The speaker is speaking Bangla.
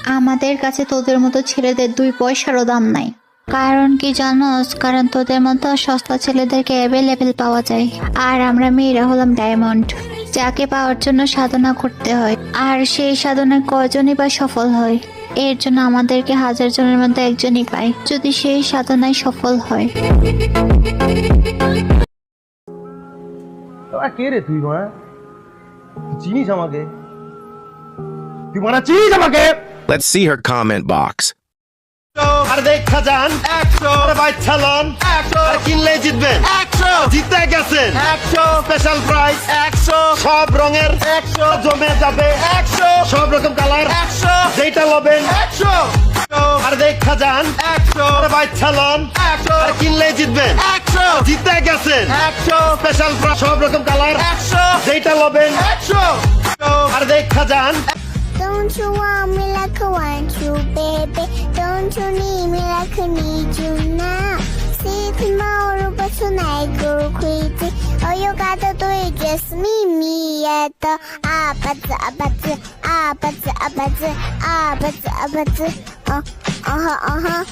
আমাদের কাছে তোদের মতো ছেলেদের 2 পয়সারও দাম নাই। কারণ কি জানোস? কারণ তোদের মতো সস্তা ছেলেদেরকে অ্যাভেলেবেল পাওয়া যায়, আর আমরা মেয়েরা হলাম ডায়মন্ড, যাকে পাওয়ার জন্য সাধনা করতে হয়। আর সেই সাধনায় কয়জনই বা সফল হয়? এর জন্য আমাদেরকে 1000 জনের মধ্যে একজনই পায়, যদি সেই সাধনায় সফল হয়। কে রে তুই মারা? চিনিস আমাকে? তুই মারা চিনিস আমাকে? Let's see her comment box. আর দেখা যান 100 আরে ভাই চালান 100 আর কিনলে জিতবেন 100 জিতে গেছেন 100 স্পেশাল প্রাইস 100 সব রঙের 100 জমে যাবে 100 সব রকম কালার 100 যেটা লবেন 100 আর দেখা যান 100 আরে ভাই চালান 100 আর কিনলে জিতবেন 100 জিতে গেছেন 100 স্পেশাল প্রাইস সব রকম কালার 100 যেটা লবেন 100 আর দেখা যান Don't you want me like I want you, baby? Don't you need me like I need you now? See tomorrow, but tonight go crazy. All you gotta do is just meet me at the uh-huh.